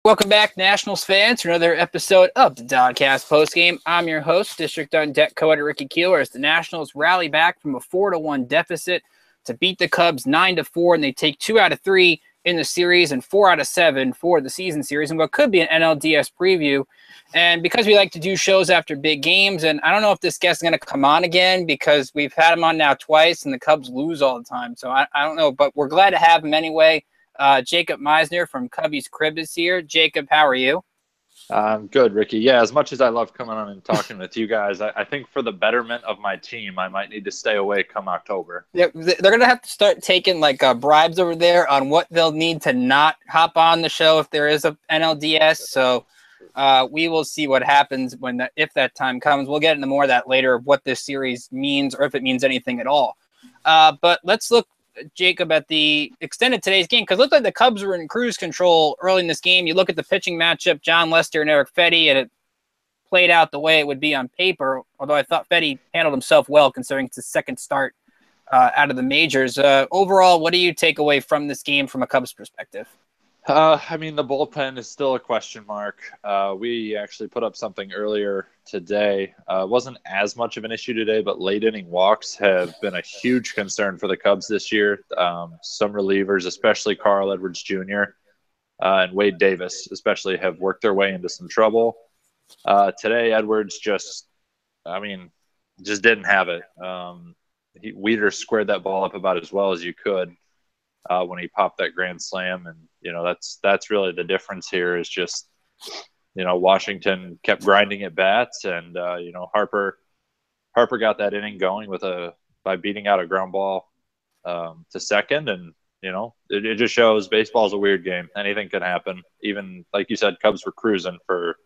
Welcome back, Nationals fans, to another episode of the DoDcast Postgame. I'm your host, District on Deck co-editor Ricky Keeler, as the Nationals rally back from a 4-1 deficit to beat the Cubs 9-4, and they take 2 out of 3 in the series and 4 out of 7 for the season series, and what could be an NLDS preview. And because we like to do shows after big games, and I don't know if this guest is going to come on again because we've had him on now twice, and the Cubs lose all the time, so I don't know, but we're glad to have him anyway. Jacob Misener from Cubbies Crib is here. Jacob, how are you? I'm good, Ricky. Yeah, as much as I love coming on and talking with you guys, I think for the betterment of my team, I might need to stay away come October. Yeah, they're going to have to start taking bribes over there on what they'll need to not hop on the show if there is a NLDS. So we will see what happens if that time comes. We'll get into more of that later, of what this series means or if it means anything at all. But let's look, Jacob, at the extent of today's game, because it looked like the Cubs were in cruise control early in this game. You look at the pitching matchup, John Lester and Erick Fedde, and it played out the way it would be on paper, although I thought Fedde handled himself well considering it's his second start out of the majors. Overall, what do you take away from this game from a Cubs perspective? I mean, the bullpen is still a question mark. We actually put up something earlier today. It wasn't as much of an issue today, but late inning walks have been a huge concern for the Cubs this year. Some relievers, especially Carl Edwards Jr. And Wade Davis, especially, have worked their way into some trouble. Today, Edwards just didn't have it. Weeder squared that ball up about as well as you could when he popped that grand slam, and that's really the difference here. Is just Washington kept grinding at bats, and Harper got that inning going by beating out a ground ball to second, and it just shows baseball's a weird game. Anything can happen. Even like you said, Cubs were cruising for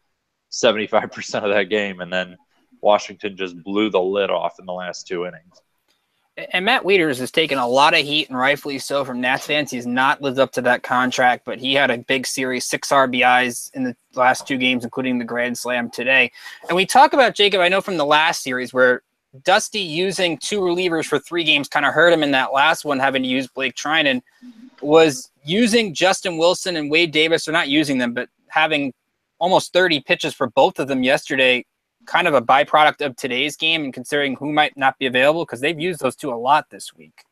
75% of that game, and then Washington just blew the lid off in the last 2 innings. And Matt Wieters has taken a lot of heat, and rightfully so, from Nats fans. He's not lived up to that contract, but he had a big series, 6 RBIs in the last 2 games, including the grand slam today. And we talk about, Jacob, I know from the last series where Dusty using 2 relievers for 3 games kind of hurt him in that last one, having to use Blake Trinan, was using Justin Wilson and Wade Davis, or not using them, but having almost 30 pitches for both of them yesterday, kind of a byproduct of today's game, and considering who might not be available, because they've used those 2 a lot this week.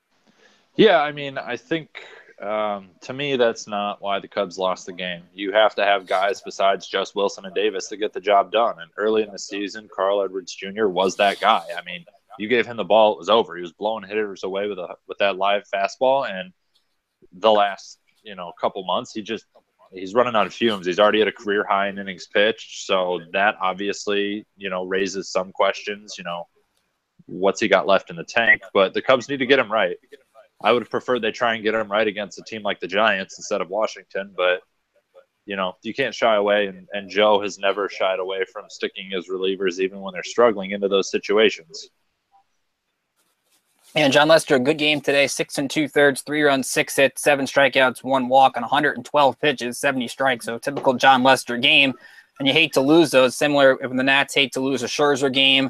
Yeah, I mean, I think to me that's not why the Cubs lost the game. You have to have guys besides just Wilson and Davis to get the job done. And early in the season, Carl Edwards Jr. was that guy. I mean, you gave him the ball, it was over. He was blowing hitters away with that live fastball. And the last couple months, he's running out of fumes. He's already at a career high in innings pitched. So that obviously, raises some questions, what's he got left in the tank? But the Cubs need to get him right. I would have preferred they try and get him right against a team like the Giants instead of Washington. But, you can't shy away. And Joe has never shied away from sticking his relievers, even when they're struggling, into those situations. And John Lester, a good game today, 6 2/3, 3 runs, 6 hits, 7 strikeouts, 1 walk on 112 pitches, 70 strikes. So typical John Lester game. And you hate to lose those, similar when the Nats hate to lose a Scherzer game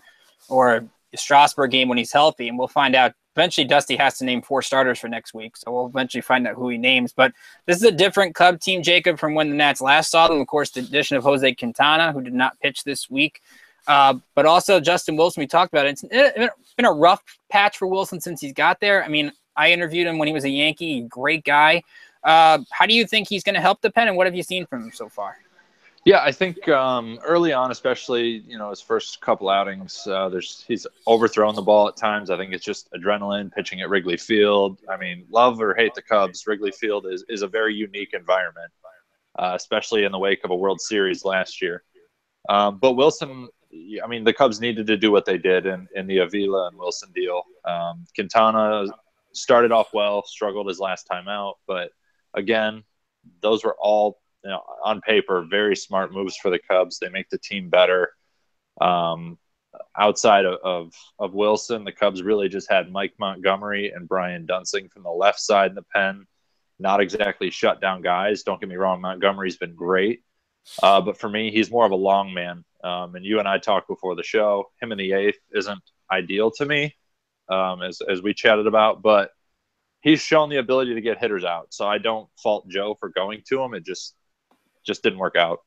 or a Strasburg game when he's healthy. And we'll find out. Eventually, Dusty has to name 4 starters for next week. So we'll eventually find out who he names. But this is a different Cub team, Jacob, from when the Nats last saw them. Of course, the addition of Jose Quintana, who did not pitch this week. But also Justin Wilson, we talked about it. It's been a rough patch for Wilson since he's got there. I mean, I interviewed him when he was a Yankee, great guy. How do you think he's going to help the pen, and what have you seen from him so far? Yeah, I think early on, especially, his first couple outings, he's overthrown the ball at times. I think it's just adrenaline, pitching at Wrigley Field. I mean, love or hate the Cubs, Wrigley Field is a very unique environment, especially in the wake of a World Series last year. But Wilson, I mean, the Cubs needed to do what they did in the Avila and Wilson deal. Quintana started off well, struggled his last time out. But, again, those were all, on paper, very smart moves for the Cubs. They make the team better. Outside of Wilson, the Cubs really just had Mike Montgomery and Brian Dunsing from the left side in the pen. Not exactly shut down guys. Don't get me wrong, Montgomery's been great. But for me, he's more of a long man. And you and I talked before the show. Him in the eighth isn't ideal to me, as we chatted about. But he's shown the ability to get hitters out. So I don't fault Joe for going to him. just didn't work out.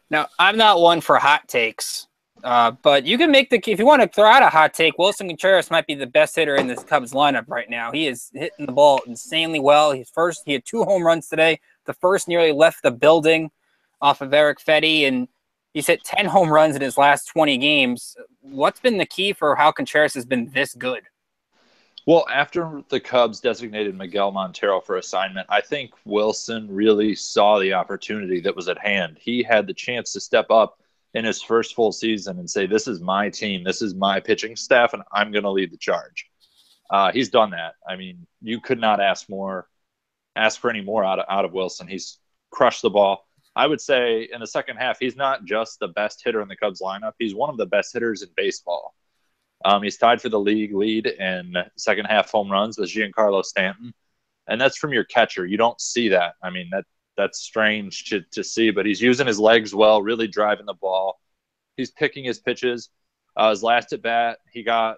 Now, I'm not one for hot takes, but you can if you want to throw out a hot take, Wilson Contreras might be the best hitter in this Cubs lineup right now. He is hitting the ball insanely well. He had 2 home runs today. The first nearly left the building off of Erick Fedde, and he's hit 10 home runs in his last 20 games. What's been the key for how Contreras has been this good? Well, after the Cubs designated Miguel Montero for assignment, I think Wilson really saw the opportunity that was at hand. He had the chance to step up in his first full season and say, this is my team, this is my pitching staff, and I'm going to lead the charge. He's done that. I mean, you could not ask for any more out of Wilson. He's crushed the ball. I would say in the second half, he's not just the best hitter in the Cubs lineup. He's one of the best hitters in baseball. He's tied for the league lead in second half home runs with Giancarlo Stanton. And that's from your catcher. You don't see that. I mean, that's strange to see, but he's using his legs well, really driving the ball. He's picking his pitches. His last at bat, he got,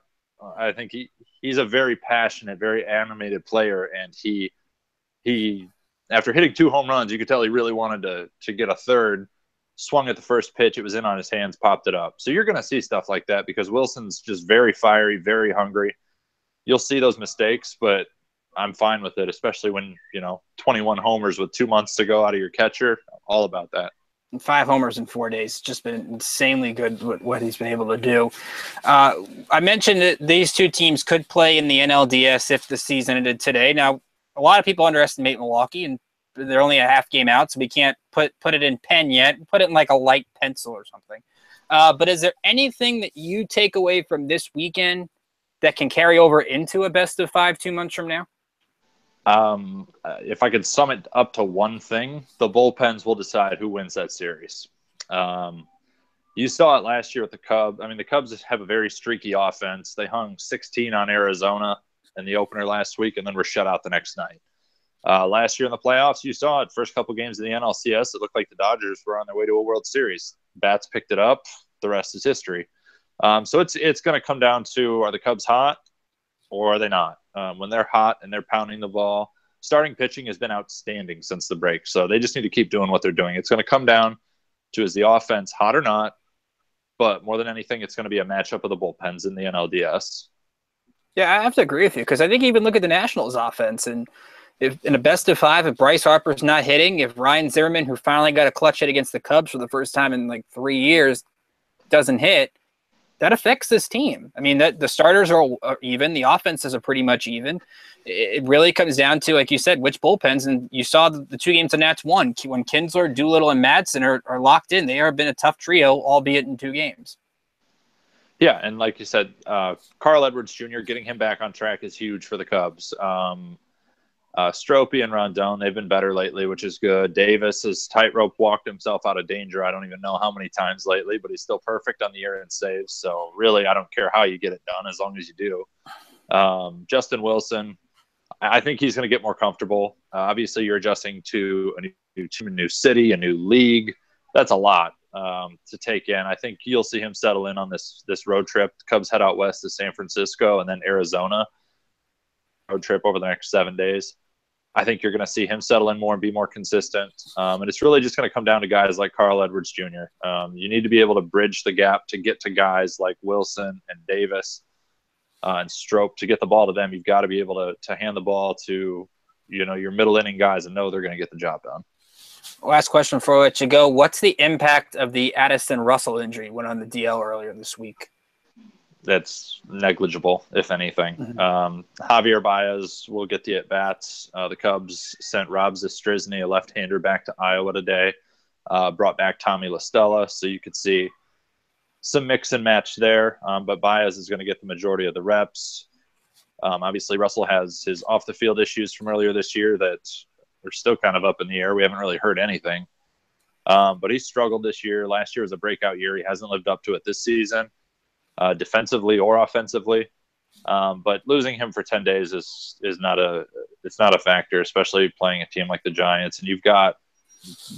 I think he's a very passionate, very animated player. And he after hitting 2 home runs, you could tell he really wanted to get a third. Swung at the first pitch. It was in on his hands, popped it up. So you're going to see stuff like that because Wilson's just very fiery, very hungry. You'll see those mistakes, but I'm fine with it, especially when, 21 homers with 2 months to go out of your catcher. All about that. 5 homers in 4 days. Just been insanely good what he's been able to do. I mentioned that these 2 teams could play in the NLDS if the season ended today. Now, a lot of people underestimate Milwaukee, and they're only a half game out, so we can't put it in pen yet. Put it in like a light pencil or something. But is there anything that you take away from this weekend that can carry over into a best of 5 2 months from now? If I could sum it up to one thing, the bullpens will decide who wins that series. You saw it last year with the Cubs. I mean, the Cubs have a very streaky offense. They hung 16 on Arizona in the opener last week and then were shut out the next night. Last year in the playoffs, you saw it. First couple games of the NLCS, it looked like the Dodgers were on their way to a World Series. Bats picked it up. The rest is history. So it's going to come down to, are the Cubs hot or are they not? When they're hot and they're pounding the ball, starting pitching has been outstanding since the break. So they just need to keep doing what they're doing. It's going to come down to, is the offense hot or not? But more than anything, it's going to be a matchup of the bullpens in the NLDS. Yeah, I have to agree with you because I think even look at the Nationals offense, and if in a best of 5, if Bryce Harper's not hitting, if Ryan Zimmerman, who finally got a clutch hit against the Cubs for the first time in like 3 years, doesn't hit, that affects this team. I mean, that the starters are even, the offenses are pretty much even. It really comes down to, like you said, which bullpens, and you saw the 2 games the Nats won when Kinsler, Doolittle, and Madsen are locked in. They have been a tough trio, albeit in 2 games. Yeah, and like you said, Carl Edwards Jr., getting him back on track is huge for the Cubs. Stropey and Rondon, they've been better lately, which is good. Davis has tightrope walked himself out of danger. I don't even know how many times lately, but he's still perfect on the year in saves. So really, I don't care how you get it done as long as you do. Justin Wilson, I think he's going to get more comfortable. Obviously, you're adjusting to a new team, a new city, a new league. That's a lot to take in. I think you'll see him settle in on this road trip. The Cubs head out west to San Francisco and then Arizona. Road trip over the next 7 days. I think you're going to see him settle in more and be more consistent. And it's really just going to come down to guys like Carl Edwards Jr. You need to be able to bridge the gap to get to guys like Wilson and Davis and Strop. To get the ball to them, you've got to be able to hand the ball to, your middle inning guys and know they're going to get the job done. Last question before I let you go. What's the impact of the Addison Russell injury? Went on the DL earlier this week. That's negligible, if anything. Mm-hmm. Javier Baez will get the at-bats. The Cubs sent Rob Zastryzny, a left-hander, back to Iowa today. Brought back Tommy La Stella, so you could see some mix and match there. But Baez is going to get the majority of the reps. Obviously, Russell has his off-the-field issues from earlier this year that are still kind of up in the air. We haven't really heard anything. But he struggled this year. Last year was a breakout year. He hasn't lived up to it this season. Defensively or offensively, but losing him for 10 days is not a factor, especially playing a team like the Giants. And you've got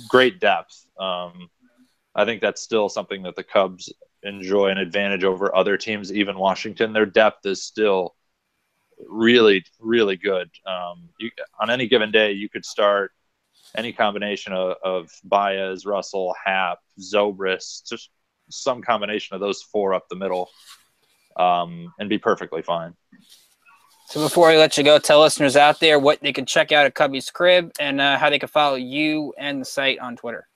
great depth. I think that's still something that the Cubs enjoy an advantage over other teams, even Washington. Their depth is still really, really good. On any given day, you could start any combination of Baez, Russell, Happ, Zobrist, just some combination of those four up the middle, and be perfectly fine. So before I let you go, tell listeners out there what they can check out at Cubbies Crib and how they can follow you and the site on Twitter.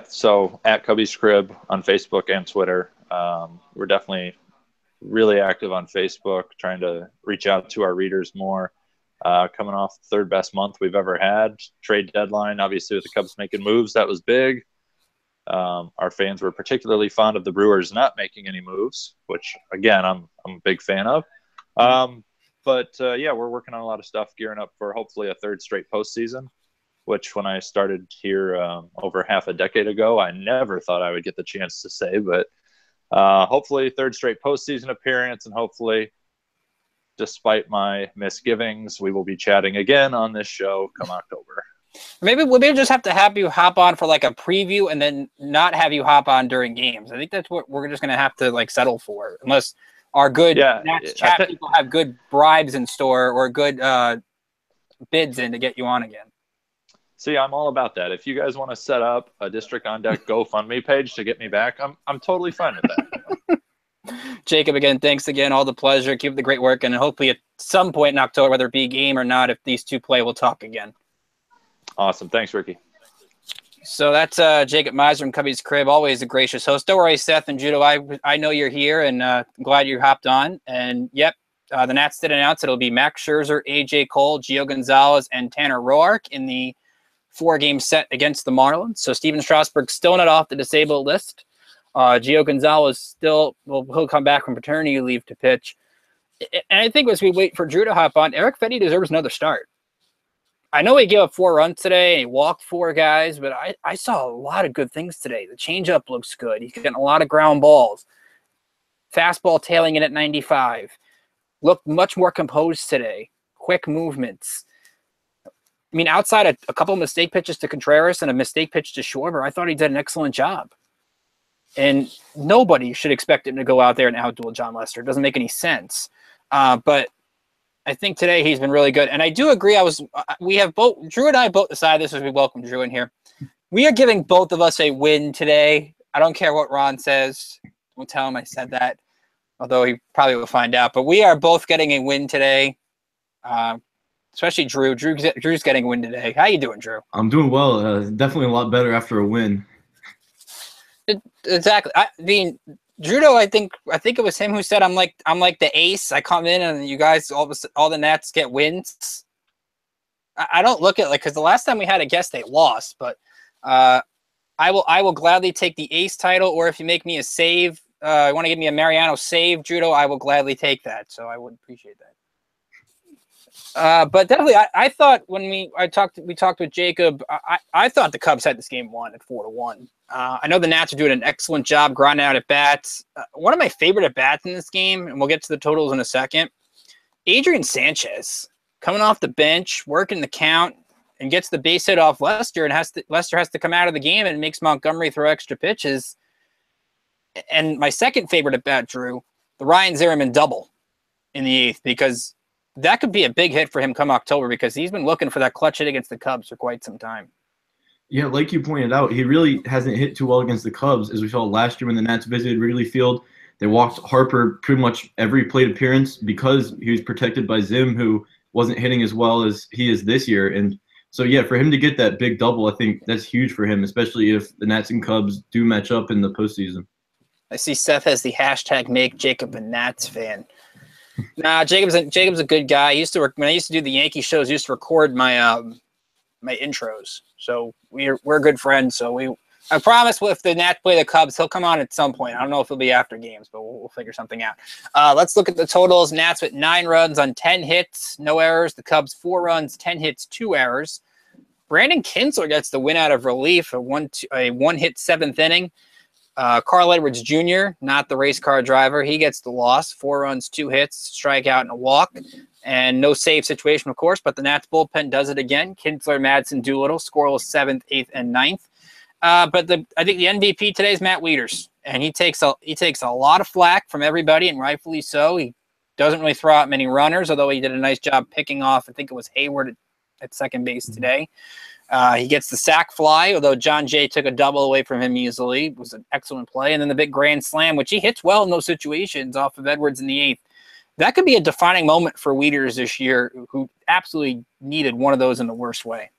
So at Cubbies Crib on Facebook and Twitter. We're definitely really active on Facebook, trying to reach out to our readers more. Coming off the third best month we've ever had. Trade deadline, obviously, with the Cubs making moves, that was big. Our fans were particularly fond of the Brewers not making any moves, which, again, I'm a big fan of. We're working on a lot of stuff, gearing up for hopefully a third straight postseason, which when I started here over half a decade ago, I never thought I would get the chance to say, but hopefully third straight postseason appearance, and hopefully, despite my misgivings, we will be chatting again on this show come October. Maybe we'll just have to have you hop on for like a preview and then not have you hop on during games. I think that's what we're just going to have to like settle for, unless our good Nats chat people have good bribes in store or good bids in to get you on again. See, I'm all about that. If you guys want to set up a District on Deck GoFundMe page to get me back, I'm totally fine with that. Jacob, again, thanks again. All the pleasure. Keep up the great work, and hopefully at some point in October, whether it be a game or not, if these two play, we'll talk again. Awesome. Thanks, Ricky. So that's Jacob Misener from Cubbies Crib, always a gracious host. Don't worry, Seth and Judo, I know you're here, and I'm glad you hopped on. And, yep, the Nats did announce it'll be Max Scherzer, A.J. Cole, Gio Gonzalez, and Tanner Roark in the 4-game set against the Marlins. So Steven Strasburg's still not off the disabled list. Gio Gonzalez still he'll come back from paternity leave to pitch. And I think as we wait for Drew to hop on, Erick Fedde deserves another start. I know he gave up 4 runs today and he walked 4 guys, but I saw a lot of good things today. The changeup looks good. He's getting a lot of ground balls. Fastball tailing in at 95. Looked much more composed today. Quick movements. I mean, outside of a couple of mistake pitches to Contreras and a mistake pitch to Schwarber, I thought he did an excellent job. And nobody should expect him to go out there and outduel John Lester. It doesn't make any sense. But I think today he's been really good. And I do agree. We have both, Drew and I both decided this as we welcome Drew in here. We are giving both of us a win today. I don't care what Ron says. Don't tell him I said that, although he probably will find out. But we are both getting a win today. Especially Drew. Drew's getting a win today. How you doing, Drew? I'm doing well. Definitely a lot better after a win. Exactly. I mean, Judo, I think it was him who said I'm like the ace. I come in and you guys all the Nats get wins. I don't look at because the last time we had a guest they lost, but I will gladly take the ace title, or if you make me a save, you want to give me a Mariano save, Judo, I will gladly take that. So I would appreciate that. But definitely, I thought when we talked with Jacob, I thought the Cubs had this game won at 4-1. I know the Nats are doing an excellent job grinding out at bats. One of my favorite at bats in this game, and we'll get to the totals in a second. Adrian Sanchez coming off the bench, working the count, and gets the base hit off Lester, and Lester has to come out of the game and makes Montgomery throw extra pitches. And my second favorite at bat, Drew, the Ryan Zimmerman double in the 8th, because that could be a big hit for him come October, because he's been looking for that clutch hit against the Cubs for quite some time. Yeah, like you pointed out, he really hasn't hit too well against the Cubs, as we saw last year when the Nats visited Wrigley Field. They walked Harper pretty much every plate appearance because he was protected by Zim, who wasn't hitting as well as he is this year. And so, yeah, for him to get that big double, I think that's huge for him, especially if the Nats and Cubs do match up in the postseason. I see Seth has the hashtag make Jacob a Nats fan. Nah, Jacob's a good guy. When I used to do the Yankee shows, I used to record my my intros. So we're good friends. So I promise if the Nats play the Cubs, he'll come on at some point. I don't know if it'll be after games, but we'll figure something out. Let's look at the totals. Nats with 9 runs on 10 hits, no errors. The Cubs 4 runs, 10 hits, 2 errors. Brandon Kinsler gets the win out of relief, a one-hit 7th inning. Carl Edwards Jr., not the race car driver, he gets the loss. 4 runs, 2 hits, strikeout, and a walk. And no save situation, of course, but the Nats bullpen does it again. Kinsler, Madsen, Doolittle, scoreless 7th, 8th, and 9th. But I think the MVP today is Matt Wieters, and he takes a lot of flack from everybody, and rightfully so. He doesn't really throw out many runners, although he did a nice job picking off, I think it was Hayward at second base today. He gets the sac fly, although John Jay took a double away from him easily. It was an excellent play. And then the big grand slam, which he hits well in those situations off of Edwards in the 8th. That could be a defining moment for Wieters this year, who absolutely needed one of those in the worst way.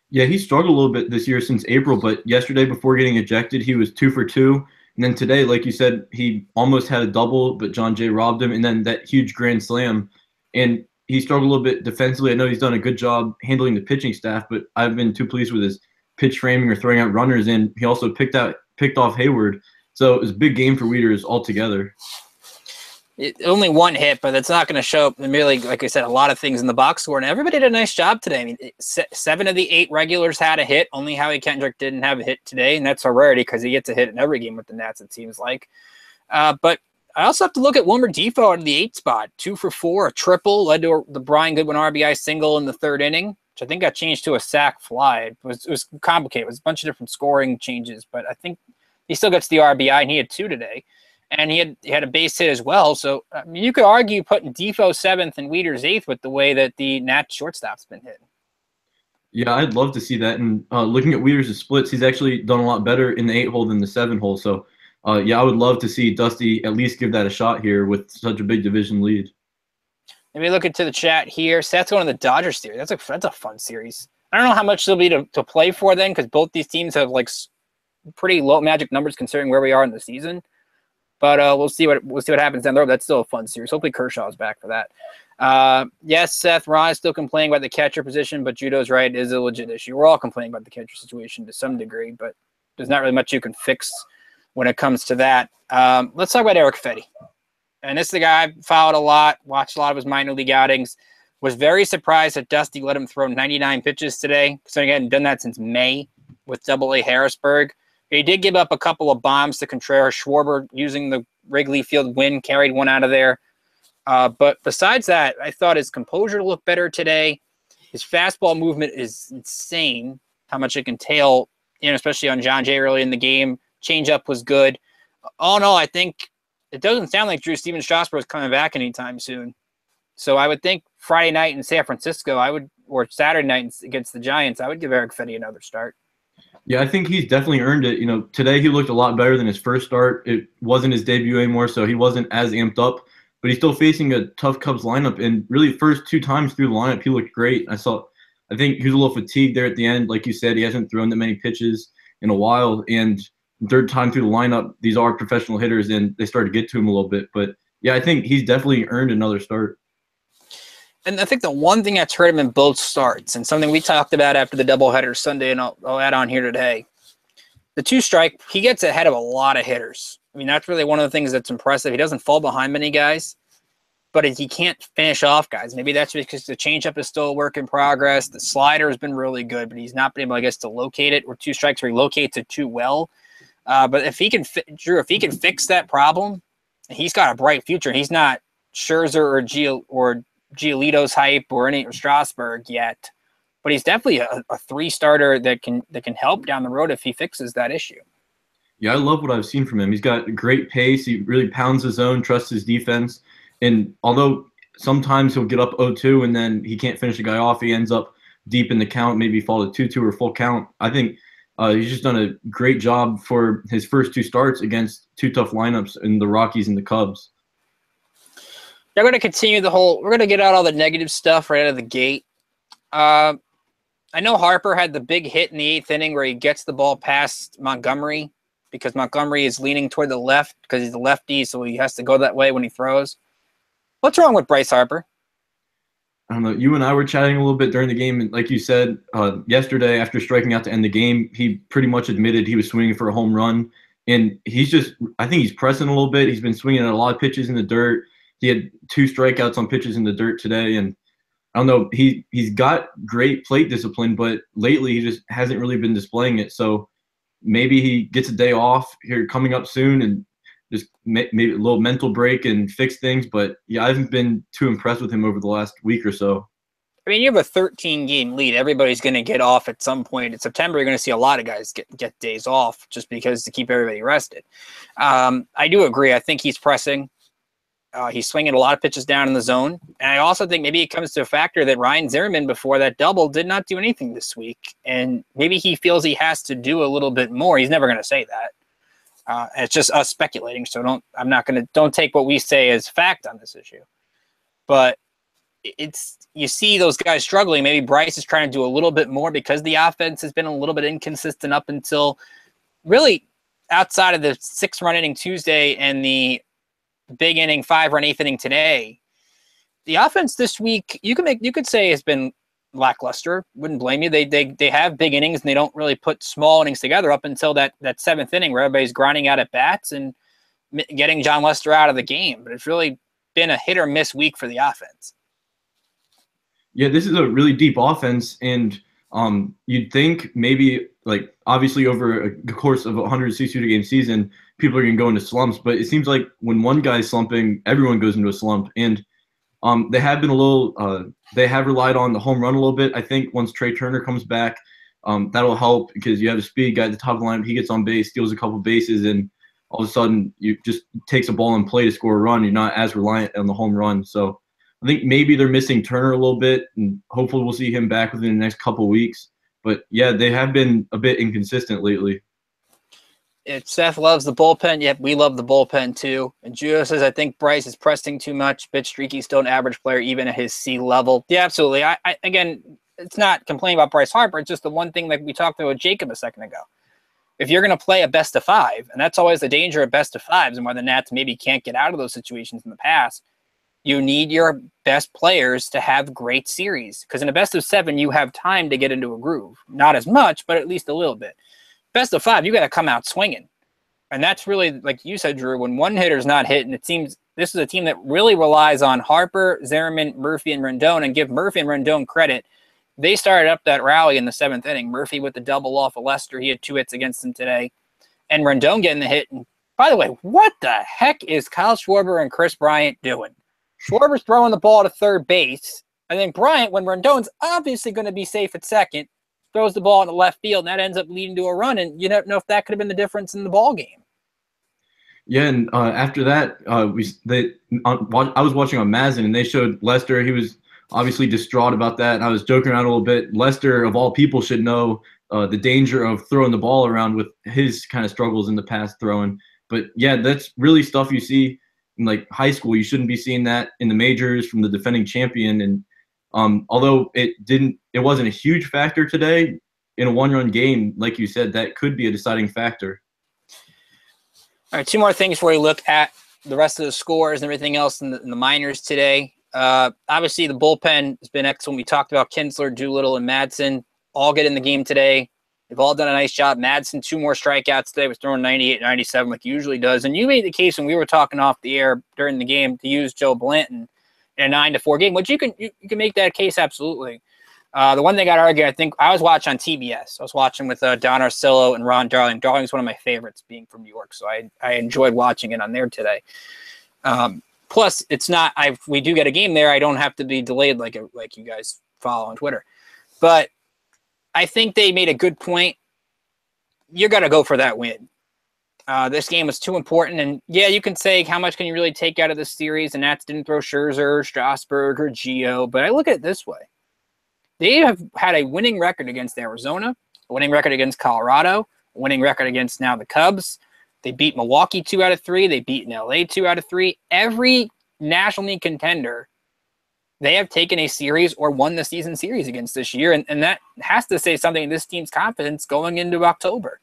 Yeah, he struggled a little bit this year since April, but yesterday before getting ejected, he was 2 for 2. And then today, like you said, he almost had a double, but John Jay robbed him. And then that huge grand slam. And he struggled a little bit defensively. I know he's done a good job handling the pitching staff, but I've been too pleased with his pitch framing or throwing out runners. And he also picked off Hayward. So it was a big game for Wieters altogether. Only one hit, but it's not going to show up merely, like I said, a lot of things in the box score. And everybody did a nice job today. I mean, 7 of the 8 regulars had a hit. Only Howie Kendrick didn't have a hit today, and that's a rarity because he gets a hit in every game with the Nats, it seems like. But I also have to look at Wilmer Defoe out of the 8 spot. 2 for 4, a triple, led to the Brian Goodwin RBI single in the 3rd inning, which I think got changed to a sac fly. It was complicated. It was a bunch of different scoring changes, but I think he still gets the RBI, and he had 2 today. And he had a base hit as well. So I mean, you could argue putting Defoe 7th and Wieters 8th with the way that the Nats shortstop's been hit. Yeah, I'd love to see that. And looking at Wieters' splits, he's actually done a lot better in the 8 hole than the 7 hole. So, yeah, I would love to see Dusty at least give that a shot here with such a big division lead. Maybe look into the chat here. Seth's going to the Dodgers series. That's a fun series. I don't know how much there'll be to play for then, because both these teams have like pretty low magic numbers considering where we are in the season. But we'll see what happens down the road. That's still a fun series. Hopefully Kershaw's back for that. Yes, Seth, Ron is still complaining about the catcher position, but Judo's right. It is a legit issue. We're all complaining about the catcher situation to some degree, but there's not really much you can fix when it comes to that. Let's talk about Erick Fedde. And this is the guy I followed a lot, watched a lot of his minor league outings, was very surprised that Dusty let him throw 99 pitches today. So he hadn't done that since May with Double-A Harrisburg. He did give up a couple of bombs to Contreras. Schwarber, using the Wrigley Field win, carried one out of there. But besides that, I thought his composure looked better today. His fastball movement is insane, how much it can tail, especially on John Jay early in the game. Changeup was good. All in all, I think it doesn't sound like Drew Steven Strasburg is coming back anytime soon. So I would think Friday night in San Francisco, or Saturday night against the Giants, I would give Erick Fedde another start. Yeah, I think he's definitely earned it. Today he looked a lot better than his first start. It wasn't his debut anymore, so he wasn't as amped up. But he's still facing a tough Cubs lineup, and really first 2 times through the lineup, he looked great. I think he was a little fatigued there at the end. Like you said, he hasn't thrown that many pitches in a while, and 3rd time through the lineup, these are professional hitters, and they started to get to him a little bit. But, yeah, I think he's definitely earned another start. And I think the one thing that's hurt him in both starts, and something we talked about after the doubleheader Sunday, and I'll add on here today, the 2-strike, he gets ahead of a lot of hitters. I mean, that's really one of the things that's impressive. He doesn't fall behind many guys, but he can't finish off guys. Maybe that's because the changeup is still a work in progress. The slider has been really good, but he's not been able, I guess, to locate it, or 2 strikes where he locates it too well. But if he can fix that problem, he's got a bright future. He's not Scherzer or Giolito's hype or Strasburg yet, but he's definitely a 3-starter that can help down the road if he fixes that issue. Yeah, I love what I've seen from him. He's got great pace. He really pounds his zone, trusts his defense. And although sometimes he'll get up 0-2 and then he can't finish a guy off, he ends up deep in the count, maybe fall to 2-2 or full count. I think he's just done a great job for his first 2 starts against 2 tough lineups in the Rockies and the Cubs. They're going to continue we're going to get out all the negative stuff right out of the gate. I know Harper had the big hit in the 8th inning where he gets the ball past Montgomery because Montgomery is leaning toward the left because he's a lefty, so he has to go that way when he throws. What's wrong with Bryce Harper? I don't know. You and I were chatting a little bit during the game, and like you said, yesterday after striking out to end the game, he pretty much admitted he was swinging for a home run. And I think he's pressing a little bit. He's been swinging at a lot of pitches in the dirt. He had 2 strikeouts on pitches in the dirt today, and I don't know. He's got great plate discipline, but lately he just hasn't really been displaying it. So maybe he gets a day off here coming up soon and just maybe a little mental break and fix things. But yeah, I haven't been too impressed with him over the last week or so. I mean, you have a 13-game lead. Everybody's going to get off at some point. In September, you're going to see a lot of guys get days off just because to keep everybody rested. I do agree. I think he's pressing. He's swinging a lot of pitches down in the zone. And I also think maybe it comes to a factor that Ryan Zimmerman, before that double, did not do anything this week. And maybe he feels he has to do a little bit more. He's never going to say that. It's just us speculating. So don't take what we say as fact on this issue. But you see those guys struggling. Maybe Bryce is trying to do a little bit more because the offense has been a little bit inconsistent up until really outside of the 6-run inning Tuesday and the big inning, 5-run 8th inning today. The offense this week, you could say, has been lackluster. Wouldn't blame you. They have big innings and they don't really put small innings together up until that 7th inning where everybody's grinding out at bats and getting John Lester out of the game. But it's really been a hit or miss week for the offense. Yeah, this is a really deep offense, and you'd think maybe, like, obviously over a course of a 162-game season, people are going to go into slumps, but it seems like when one guy's slumping, everyone goes into a slump. And they have been they have relied on the home run a little bit. I think once Trey Turner comes back, that'll help because you have a speed guy at the top of the line. He gets on base, steals a couple bases, and all of a sudden you just takes a ball in play to score a run. You're not as reliant on the home run. So I think maybe they're missing Turner a little bit, and hopefully we'll see him back within the next couple of weeks. But, yeah, they have been a bit inconsistent lately. Seth loves the bullpen. Yep, we love the bullpen too. And Gio says, I think Bryce is pressing too much. Bit streaky, still an average player, even at his C level. Yeah, absolutely. Again, it's not complaining about Bryce Harper. It's just the one thing like we talked about with Jacob a second ago. If you're going to play a best of 5, and that's always the danger of best of 5s and why the Nats maybe can't get out of those situations in the past, you need your best players to have great series. Because in a best of 7, you have time to get into a groove. Not as much, but at least a little bit. Best of 5, you got to come out swinging. And that's really, like you said, Drew, when one hitter's not hitting, it seems this is a team that really relies on Harper, Zimmerman, Murphy, and Rendon. And give Murphy and Rendon credit. They started up that rally in the 7th inning. Murphy with the double off of Lester. He had 2 hits against him today. And Rendon getting the hit. And by the way, what the heck is Kyle Schwarber and Chris Bryant doing? Schwarber's throwing the ball to third base. And then Bryant, when Rendon's obviously going to be safe at second, throws the ball in the left field, and that ends up leading to a run. And you don't know if that could have been the difference in the ball game. Yeah, and after that, I was watching on Misener, and they showed Lester. He was obviously distraught about that. And I was joking around a little bit. Lester, of all people, should know the danger of throwing the ball around with his kind of struggles in the past throwing. But, yeah, that's really stuff you see in, like, high school. You shouldn't be seeing that in the majors from the defending champion. And although it wasn't a huge factor today in a 1-run game, like you said, that could be a deciding factor. All right, 2 more things before we look at the rest of the scores and everything else in the minors today. Obviously, the bullpen has been excellent. We talked about Kinsler, Doolittle, and Madsen all get in the game today. They've all done a nice job. Madsen, 2 more strikeouts today, was throwing 98, 97 like he usually does. And you made the case when we were talking off the air during the game to use Joe Blanton in a 9-4 game, which you can make that case absolutely. The one thing I'd argue, I think I was watching on TBS. I was watching with Don Arcillo and Ron Darling. Darling's one of my favorites, being from New York, so I enjoyed watching it on there today. Plus, it's not. We do get a game there. I don't have to be delayed like you guys follow on Twitter. But I think they made a good point. You got to go for that win. This game was too important. And, yeah, you can say how much can you really take out of this series, and Nats didn't throw Scherzer, Strasburg, or Gio. But I look at it this way. They have had a winning record against Arizona, a winning record against Colorado, a winning record against now the Cubs. They beat Milwaukee 2 out of 3. They beat LA 2 out of 3. Every National League contender they have taken a series or won the season series against this year. And that has to say something in this team's confidence going into October.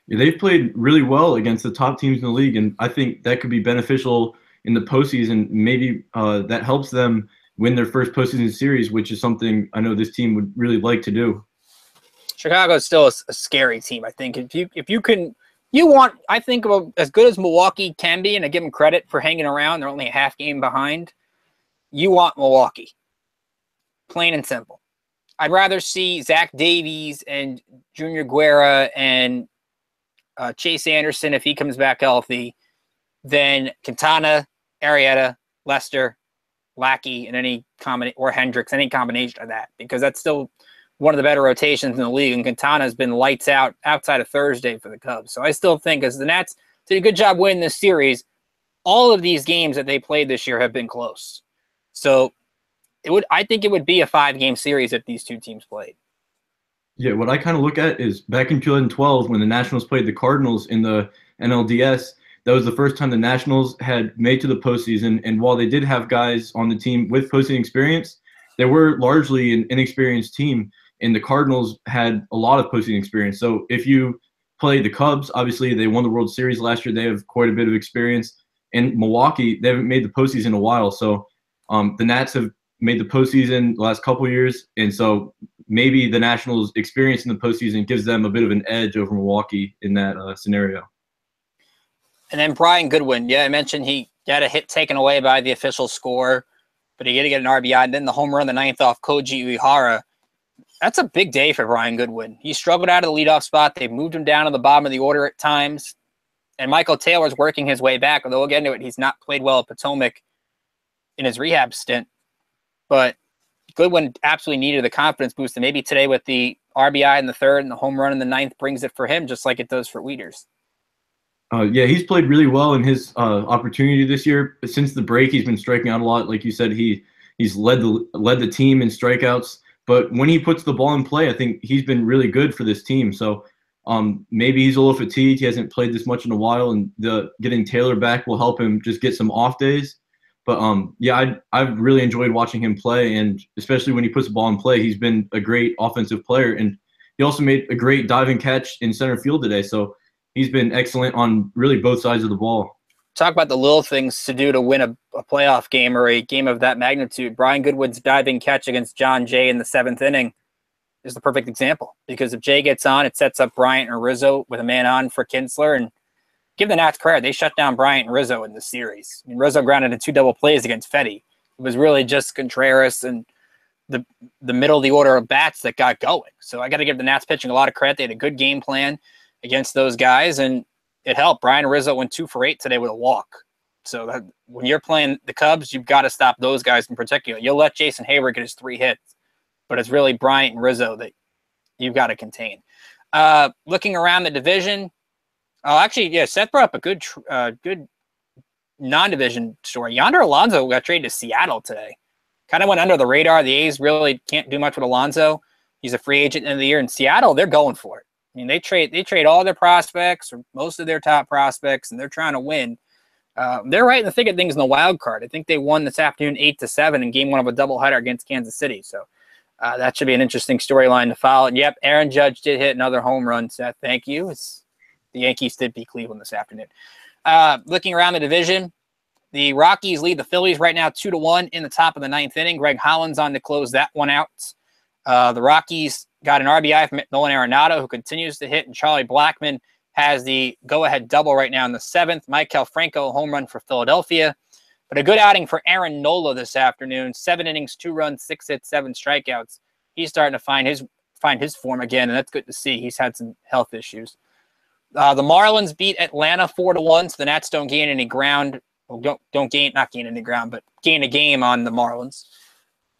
Yeah, they've played really well against the top teams in the league, and I think that could be beneficial in the postseason. Maybe that helps them win their first postseason series, which is something I know this team would really like to do. Chicago is still a scary team. I think I think of as good as Milwaukee can be, and I give them credit for hanging around. They're only a half game behind. You want Milwaukee. Plain and simple. I'd rather see Zach Davies and Junior Guerra and Chase Anderson, if he comes back healthy, than Quintana, Arrieta, Lester, Lackey, and any combination, or Hendricks, any combination of that, because that's still one of the better rotations in the league, and Quintana has been lights out outside of Thursday for the Cubs. So I still think, as the Nats did a good job winning this series, all of these games that they played this year have been close. So I think it would be a 5-game series if these two teams played. Yeah, what I kind of look at is back in 2012 when the Nationals played the Cardinals in the NLDS, that was the first time the Nationals had made to the postseason. And while they did have guys on the team with postseason experience, they were largely an inexperienced team, and the Cardinals had a lot of postseason experience. So if you play the Cubs, obviously they won the World Series last year. They have quite a bit of experience. And Milwaukee, they haven't made the postseason in a while. So the Nats have made the postseason the last couple of years, and so maybe the Nationals' experience in the postseason gives them a bit of an edge over Milwaukee in that scenario. And then Brian Goodwin, yeah, I mentioned he got a hit taken away by the official score, but he had to get an RBI, and then the home run the ninth off Koji Uehara. That's a big day for Brian Goodwin. He struggled out of the leadoff spot. They moved him down to the bottom of the order at times, and Michael Taylor's working his way back, although we'll get into it. He's not played well at Potomac in his rehab stint. But Goodwin absolutely needed the confidence boost, and maybe today with the RBI in the third and the home run in the ninth brings it for him, just like it does for Wieters. Yeah, he's played really well in his opportunity this year. Since the break, he's been striking out a lot. Like you said, he's led the team in strikeouts. But when he puts the ball in play, I think he's been really good for this team. So maybe he's a little fatigued. He hasn't played this much in a while, and getting Taylor back will help him just get some off days. But yeah, I've really enjoyed watching him play, and especially when he puts the ball in play, he's been a great offensive player. And he also made a great diving catch in center field today. So he's been excellent on really both sides of the ball. Talk about the little things to do to win a playoff game or a game of that magnitude. Brian Goodwin's diving catch against John Jay in the 7th inning is the perfect example, because if Jay gets on, it sets up Bryant or Rizzo with a man on for Kinsler, and give the Nats credit. They shut down Bryant and Rizzo in the series. I mean, Rizzo grounded in 2 double plays against Fedde. It was really just Contreras and the middle of the order of bats that got going. So I got to give the Nats pitching a lot of credit. They had a good game plan against those guys, and it helped. Brian Rizzo went 2 for 8 today with a walk. So that when you're playing the Cubs, you've got to stop those guys in particular. You'll let Jason Hayward get his 3 hits, but it's really Bryant and Rizzo that you've got to contain. Looking around the division, actually, yeah, Seth brought up a good non-division story. Yonder Alonso got traded to Seattle today. Kind of went under the radar. The A's really can't do much with Alonso. He's a free agent in the year. In Seattle, they're going for it. I mean, they trade all their prospects or most of their top prospects, and they're trying to win. They're right in the thick of things in the wild card. I think they won this afternoon 8-7 in game 1 of a doubleheader against Kansas City. So that should be an interesting storyline to follow. And yep, Aaron Judge did hit another home run, Seth. Thank you. The Yankees did beat Cleveland this afternoon. Looking around the division, the Rockies lead the Phillies right now 2-1 in the top of the 9th inning. Greg Holland's on to close that one out. The Rockies got an RBI from Nolan Arenado, who continues to hit, and Charlie Blackmon has the go-ahead double right now in the 7th. Maikel Franco, home run for Philadelphia. But a good outing for Aaron Nola this afternoon. 7 innings, 2 runs, 6 hits, 7 strikeouts. He's starting to find his form again, and that's good to see. He's had some health issues. The Marlins beat Atlanta 4-1, so the Nats don't gain any ground. Well, not gain any ground, but gain a game on the Marlins.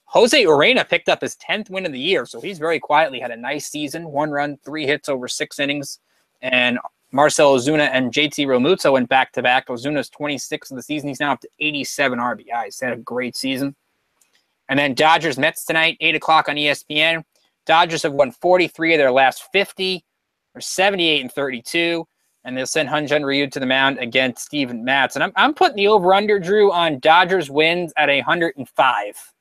Jose Urena picked up his 10th win of the year, so he's very quietly had a nice season. 1 run, 3 hits over 6 innings. And Marcell Ozuna and JT Realmuto went back-to-back. Ozuna's 26th of the season. He's now up to 87 RBIs. He's had a great season. And then Dodgers-Mets tonight, 8 o'clock on ESPN. Dodgers have won 43 of their last 50. They're 78-32. And they'll send Hyun-Jin Ryu to the mound against Steven Matz. And I'm putting the over-under, Drew, on Dodgers wins at 105.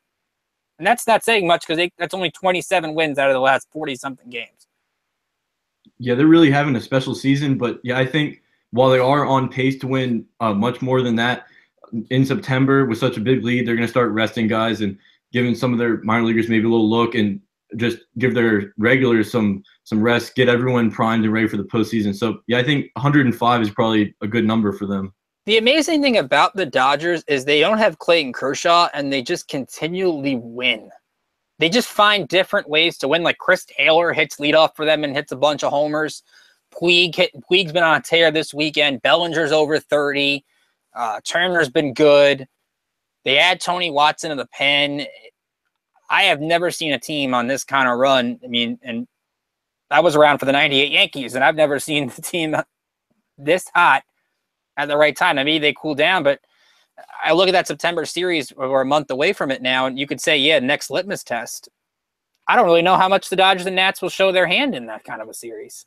And that's not saying much because that's only 27 wins out of the last 40-something games. Yeah, they're really having a special season. But, yeah, I think while they are on pace to win much more than that, in September with such a big lead, they're going to start resting guys and giving some of their minor leaguers maybe a little look and just give their regulars some rest, get everyone primed and ready for the postseason. So, yeah, I think 105 is probably a good number for them. The amazing thing about the Dodgers is they don't have Clayton Kershaw, and they just continually win. They just find different ways to win. Like Chris Taylor hits leadoff for them and hits a bunch of homers. Puig's been on a tear this weekend. Bellinger's over 30. Turner's been good. They add Tony Watson to the pen. I have never seen a team on this kind of run. I mean, and I was around for the 98 Yankees, and I've never seen the team this hot at the right time. Maybe they cool down, but I look at that September series, we're a month away from it now, and you could say, yeah, next litmus test. I don't really know how much the Dodgers and Nats will show their hand in that kind of a series.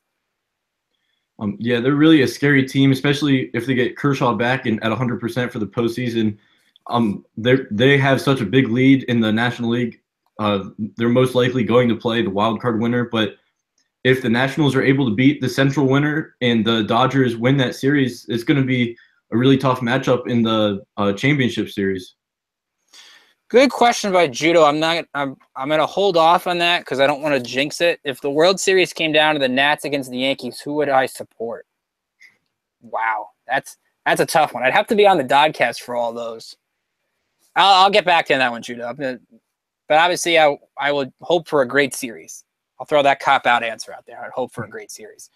Yeah, they're really a scary team, especially if they get Kershaw back and at 100% for the postseason. They have such a big lead in the National League. They're most likely going to play the wild card winner, but if the Nationals are able to beat the Central winner and the Dodgers win that series, it's going to be a really tough matchup in the championship series. Good question by Judo. I'm going to hold off on that because I don't want to jinx it. If the World Series came down to the Nats against the Yankees, who would I support? Wow, that's a tough one. I'd have to be on the DoDcast for all those. I'll get back to that one, Judo. But obviously, I would hope for a great series. I'll throw that cop-out answer out there. I'd hope for a great series.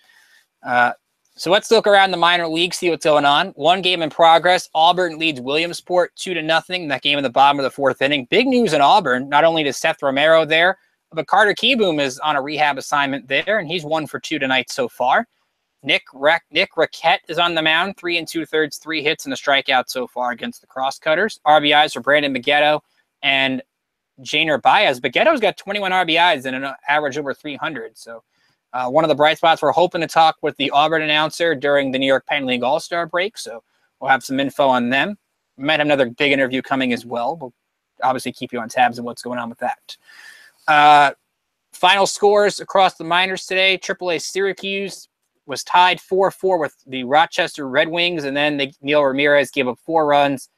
So let's look around the minor leagues, see what's going on. One game in progress. Auburn leads Williamsport 2-0. That game in the bottom of the fourth inning. Big news in Auburn. Not only does Seth Romero there, but Carter Kieboom is on a rehab assignment there, and he's 1 for 2 tonight so far. Nick Raquette is on the mound, 3 2/3, 3 hits and a strikeout so far against the Crosscutters. RBIs for Brandon Baguetto and Janer Baez. Baguetto's got 21 RBIs and an average over 300, so one of the bright spots. We're hoping to talk with the Auburn announcer during the New York Penn League All-Star break, so we'll have some info on them. We might have another big interview coming as well. We'll obviously keep you on tabs of what's going on with that. Final scores across the minors today. AAA Syracuse was tied 4-4 with the Rochester Red Wings, and then Neil Ramirez gave up 4 runs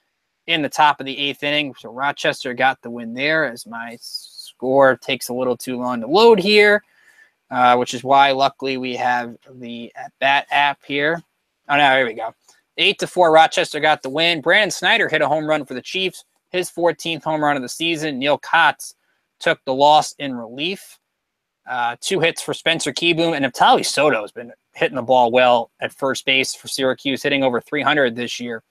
in the top of the 8th inning. So Rochester got the win there, as my score takes a little too long to load here. Which is why, luckily, we have the at-bat app here. Oh, no, here we go. 8-4, Rochester got the win. Brandon Snyder hit a home run for the Chiefs, his 14th home run of the season. Neil Kotz took the loss in relief. 2 hits for Spencer Kieboom, and Naphtali Soto has been hitting the ball well at first base for Syracuse, hitting over 300 this year.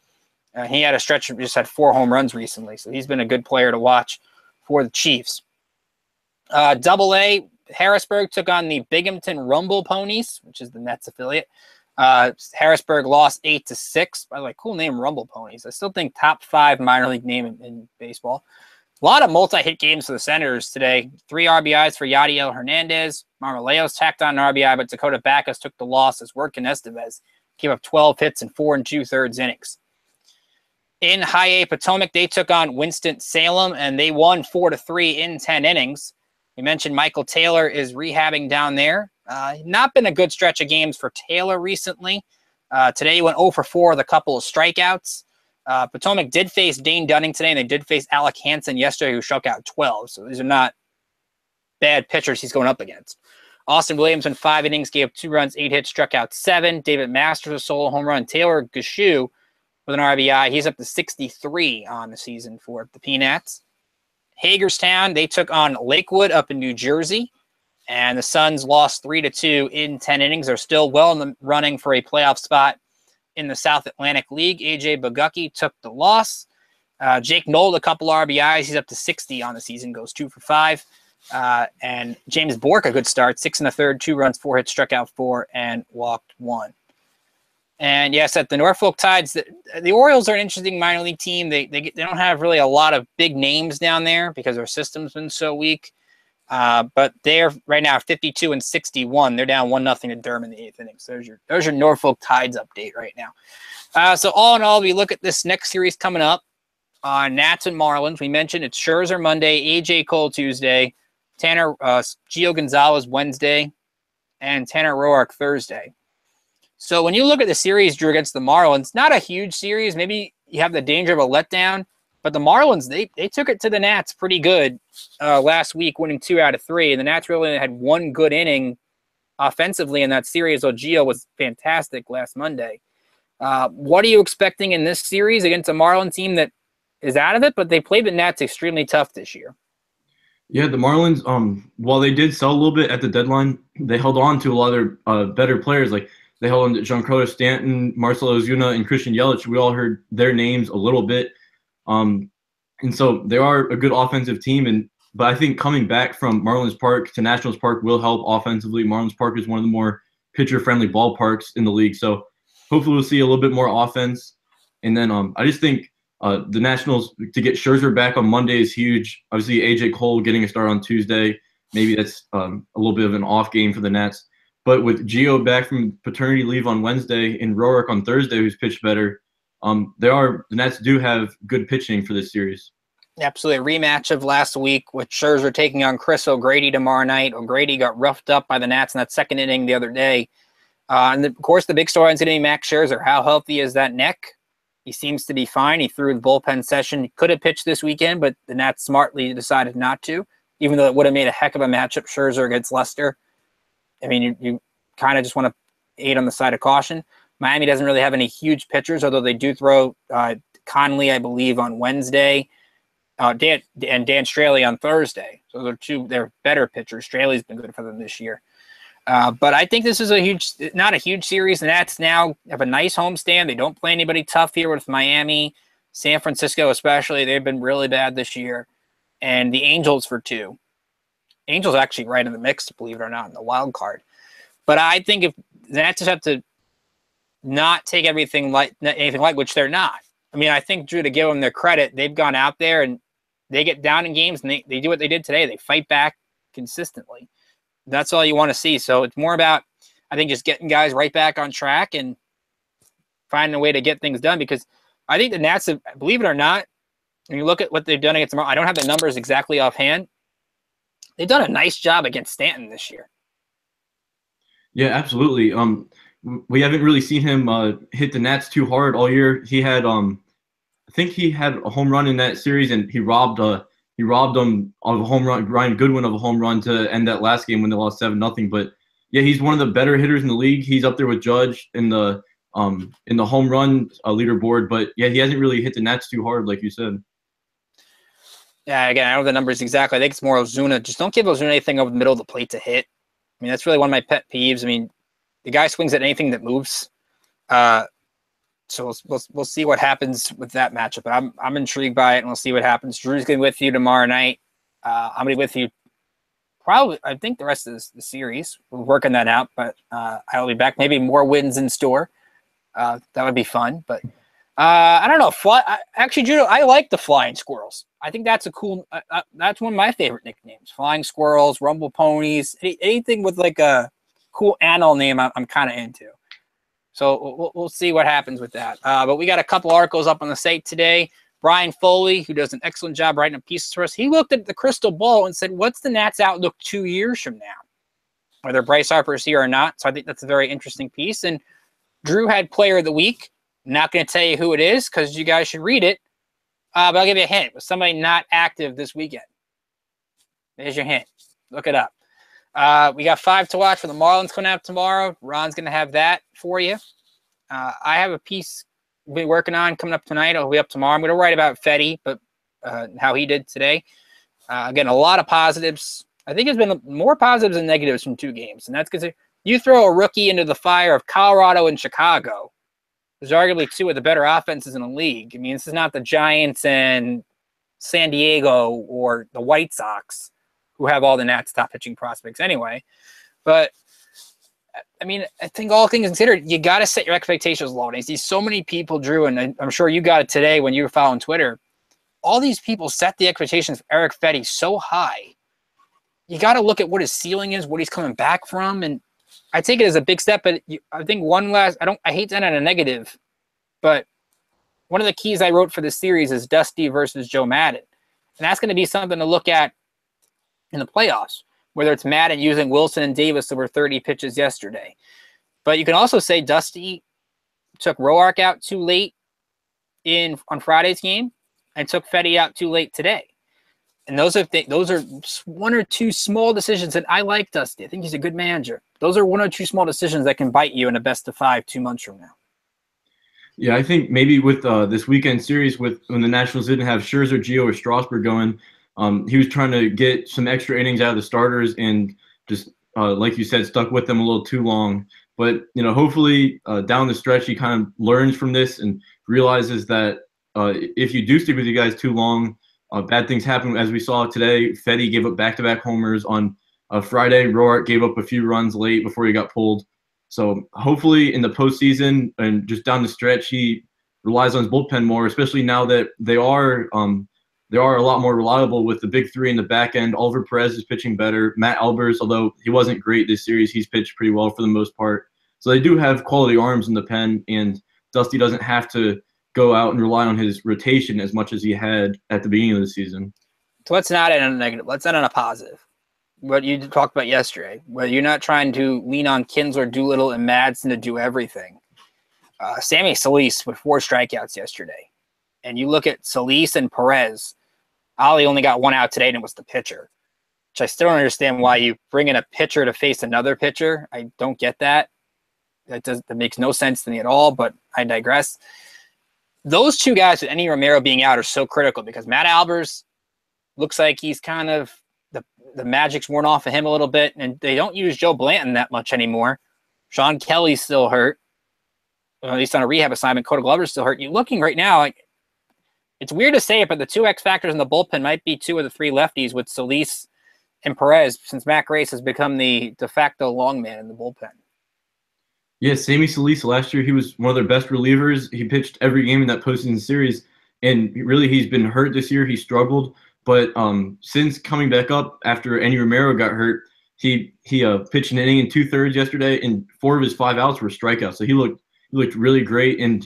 He had a stretch of just had 4 home runs recently, so he's been a good player to watch for the Chiefs. Double-A, Harrisburg took on the Binghamton Rumble Ponies, which is the Nets affiliate. Harrisburg lost 8-6. By the way, cool name, Rumble Ponies. I still think top 5 minor league name in baseball. A lot of multi-hit games for the Senators today. 3 RBIs for Yadiel Hernandez. Marmoleos tacked on an RBI, but Dakota Backus took the loss as Workin Estevez gave up 12 hits in 4 2/3 innings. In High A, Potomac, they took on Winston-Salem, and they won 4-3 in 10 innings. We mentioned Michael Taylor is rehabbing down there. Not been a good stretch of games for Taylor recently. Today he went 0 for 4 with a couple of strikeouts. Potomac did face Dane Dunning today, and they did face Alec Hansen yesterday, who struck out 12. So these are not bad pitchers he's going up against. Austin Williams in 5 innings gave up 2 runs, 8 hits, struck out 7. David Masters a solo home run. Taylor Gashu with an RBI. He's up to 63 on the season for the Peanuts. Hagerstown, they took on Lakewood up in New Jersey, and the Suns lost 3-2 in 10 innings. They're still well in the running for a playoff spot in the South Atlantic League. A.J. Bogucki took the loss. Jake Nold, a couple RBIs. He's up to 60 on the season, goes 2 for 5. And James Bork, a good start, 6 1/3, 2 runs, 4 hits, struck out 4, and walked 1. And yes, at the Norfolk Tides, the Orioles are an interesting minor league team. They don't have really a lot of big names down there because their system's been so weak. But they're right now 52-61. They're down 1-0 to Durham in the 8th inning. So there's your Norfolk Tides update right now. So all in all, we look at this next series coming up. Nats and Marlins. We mentioned it's Scherzer Monday, AJ Cole Tuesday, Gio Gonzalez Wednesday, and Tanner Roark Thursday. So when you look at the series, Drew, against the Marlins, not a huge series. Maybe you have the danger of a letdown, but the Marlins, they took it to the Nats pretty good last week, winning 2 out of 3. And the Nats really had 1 good inning offensively in that series, so Gio was fantastic last Monday. What are you expecting in this series against a Marlins team that is out of it, but they played the Nats extremely tough this year? Yeah, the Marlins, while they did sell a little bit at the deadline, they held on to a lot of their better players. Like, they held on to Giancarlo Stanton, Marcell Ozuna, and Christian Yelich. We all heard their names a little bit. And so they are a good offensive team. But I think coming back from Marlins Park to Nationals Park will help offensively. Marlins Park is one of the more pitcher-friendly ballparks in the league. So hopefully we'll see a little bit more offense. And then I just think the Nationals, to get Scherzer back on Monday is huge. Obviously, A.J. Cole getting a start on Tuesday, maybe that's a little bit of an off game for the Nats. But with Gio back from paternity leave on Wednesday and Roark on Thursday, who's pitched better, the Nats do have good pitching for this series. Absolutely. A rematch of last week with Scherzer taking on Chris O'Grady tomorrow night. O'Grady got roughed up by the Nats in that second inning the other day. Of course, the big story is going to be Max Scherzer. How healthy is that neck? He seems to be fine. He threw the bullpen session. He could have pitched this weekend, but the Nats smartly decided not to, even though it would have made a heck of a matchup, Scherzer against Lester. I mean, you kind of just want to aid on the side of caution. Miami doesn't really have any huge pitchers, although they do throw Conley, I believe, on Wednesday, and Dan Straley on Thursday. So they're better pitchers. Straley's been good for them this year. But I think this is not a huge series. The Nats now have a nice homestand. They don't play anybody tough here with Miami, San Francisco especially. They've been really bad this year. And the Angels for 2. Angels actually right in the mix, believe it or not, in the wild card. But I think if the Nats just have to not take anything like which they're not. I mean, I think, Drew, to give them their credit, they've gone out there and they get down in games and they do what they did today. They fight back consistently. That's all you want to see. So it's more about, I think, just getting guys right back on track and finding a way to get things done, because I think the Nats have, believe it or not, when you look at what they've done against them, I don't have the numbers exactly offhand. They've done a nice job against Stanton this year. Yeah, absolutely. We haven't really seen him hit the Nats too hard all year. He had, I think he had a home run in that series, and he robbed them of a home run. Ryan Goodwin of a home run to end that last game when they lost 7-0. But yeah, he's one of the better hitters in the league. He's up there with Judge in the home run leaderboard. But yeah, he hasn't really hit the Nats too hard, like you said. Yeah, again, I don't know the numbers exactly. I think it's more Ozuna. Just don't give Ozuna anything over the middle of the plate to hit. I mean, that's really one of my pet peeves. I mean, the guy swings at anything that moves. So we'll see what happens with that matchup. But I'm intrigued by it, and we'll see what happens. Drew's going to be with you tomorrow night. I'm going to be with you probably, I think, the rest of the series. We're working that out, but I'll be back. Maybe more wins in store. That would be fun. But I don't know. Actually, Judo, I like the Flying Squirrels. I think that's a cool. That's one of my favorite nicknames. Flying Squirrels, Rumble Ponies, anything with like a cool animal name. I'm kind of into. So we'll see what happens with that. But we got a couple articles up on the site today. Brian Foley, who does an excellent job writing pieces for us, he looked at the crystal ball and said, "What's the Nats' outlook 2 years from now? Whether Bryce Harper's here or not." So I think that's a very interesting piece. And Drew had Player of the Week. I'm not going to tell you who it is because you guys should read it. But I'll give you a hint. It was somebody not active this weekend. There's your hint. Look it up. We got 5 to watch for the Marlins coming out tomorrow. Ron's going to have that for you. I have a piece we'll be working on coming up tonight. It'll be up tomorrow. I'm going to write about Fedde, but how he did today. Again, a lot of positives. I think there's been more positives than negatives from 2 games, and that's because you throw a rookie into the fire of Colorado and Chicago. There's arguably 2 of the better offenses in the league. I mean, this is not the Giants and San Diego or the White Sox, who have all the Nats' top pitching prospects anyway. But, I mean, I think all things considered, you got to set your expectations low. And I see so many people, Drew, and I'm sure you got it today when you were following Twitter, all these people set the expectations of Erick Fedde so high. You got to look at what his ceiling is, what he's coming back from, and I take it as a big step, but I think I hate to end on a negative, but one of the keys I wrote for this series is Dusty versus Joe Madden. And that's going to be something to look at in the playoffs, whether it's Madden using Wilson and Davis over 30 pitches yesterday. But you can also say Dusty took Roark out too late on Friday's game and took Fedde out too late today. And those are 1 or 2 small decisions that I like Dusty. I think he's a good manager. Those are 1 or 2 small decisions that can bite you in a best of 5 2 months from now. Yeah, I think maybe with this weekend series, when the Nationals didn't have Scherzer, Gio, or Strasburg going, he was trying to get some extra innings out of the starters and just, like you said, stuck with them a little too long. But, hopefully down the stretch, he kind of learns from this and realizes that if you do stick with you guys too long, bad things happen. As we saw today, Fedde gave up back-to-back homers on Friday. Roark gave up a few runs late before he got pulled. So hopefully in the postseason and just down the stretch, he relies on his bullpen more, especially now that they are a lot more reliable with the big three in the back end. Oliver Perez is pitching better. Matt Albers, although he wasn't great this series, he's pitched pretty well for the most part. So they do have quality arms in the pen, and Dusty doesn't have to go out and rely on his rotation as much as he had at the beginning of the season. So let's not end on a negative. Let's end on a positive. What you talked about yesterday, where you're not trying to lean on Kinsler, Doolittle, and Madsen to do everything. Sammy Solis with 4 strikeouts yesterday. And you look at Solis and Perez. Ali only got 1 out today, and it was the pitcher, which I still don't understand why you bring in a pitcher to face another pitcher. I don't get that. That makes no sense to me at all, but I digress. Those 2 guys with Enny Romero being out are so critical because Matt Albers looks like he's kind of the magic's worn off of him a little bit, and they don't use Joe Blanton that much anymore. Sean Kelly's still hurt, at least on a rehab assignment. Coda Glover's still hurt. You're looking right now, like, it's weird to say it, but the 2 X factors in the bullpen might be 2 of the 3 lefties with Solis and Perez, since Matt Grace has become the de facto long man in the bullpen. Yeah, Sammy Solis last year, he was one of their best relievers. He pitched every game in that postseason series, and really he's been hurt this year. He struggled. But since coming back up after Enny Romero got hurt, he pitched an inning and 2/3 yesterday, and 4 of his 5 outs were strikeouts. So he looked really great, and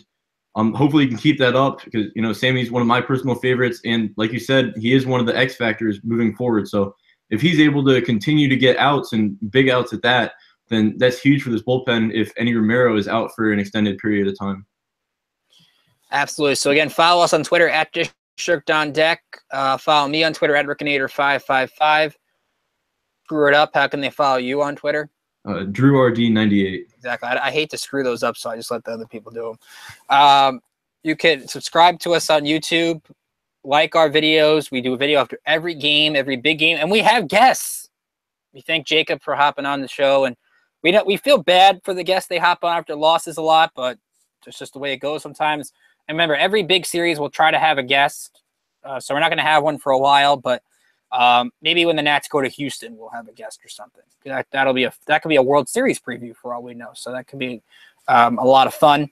hopefully he can keep that up because Sammy's one of my personal favorites, and like you said, he is one of the X factors moving forward. So if he's able to continue to get outs and big outs at that, then that's huge for this bullpen. If Enny Romero is out for an extended period of time. Absolutely. So again, follow us on Twitter at District on Deck. Follow me on Twitter at Rickinator555. Screw it up. How can they follow you on Twitter? DrewRD98. Exactly. I hate to screw those up, so I just let the other people do them. You can subscribe to us on YouTube. Like our videos. We do a video after every game, every big game, and we have guests. We thank Jacob for hopping on the show, and we feel bad for the guests they hop on after losses a lot, but it's just the way it goes sometimes. And remember, every big series we'll try to have a guest. So we're not going to have one for a while, but maybe when the Nats go to Houston, we'll have a guest or something. That could be a World Series preview for all we know. So that could be a lot of fun.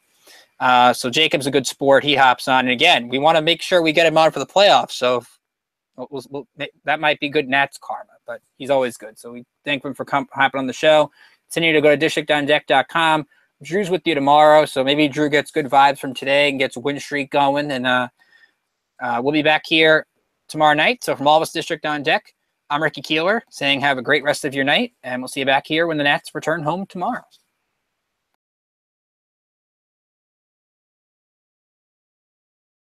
So Jacob's a good sport. He hops on. And again, we want to make sure we get him on for the playoffs. So that might be good Nats karma, but he's always good. So we thank him for hopping on the show. Continue to go to districtondeck.com. Drew's with you tomorrow, so maybe Drew gets good vibes from today and gets a win streak going. And we'll be back here tomorrow night. So from all of us, District on Deck, I'm Ricky Keeler saying have a great rest of your night, and we'll see you back here when the Nats return home tomorrow.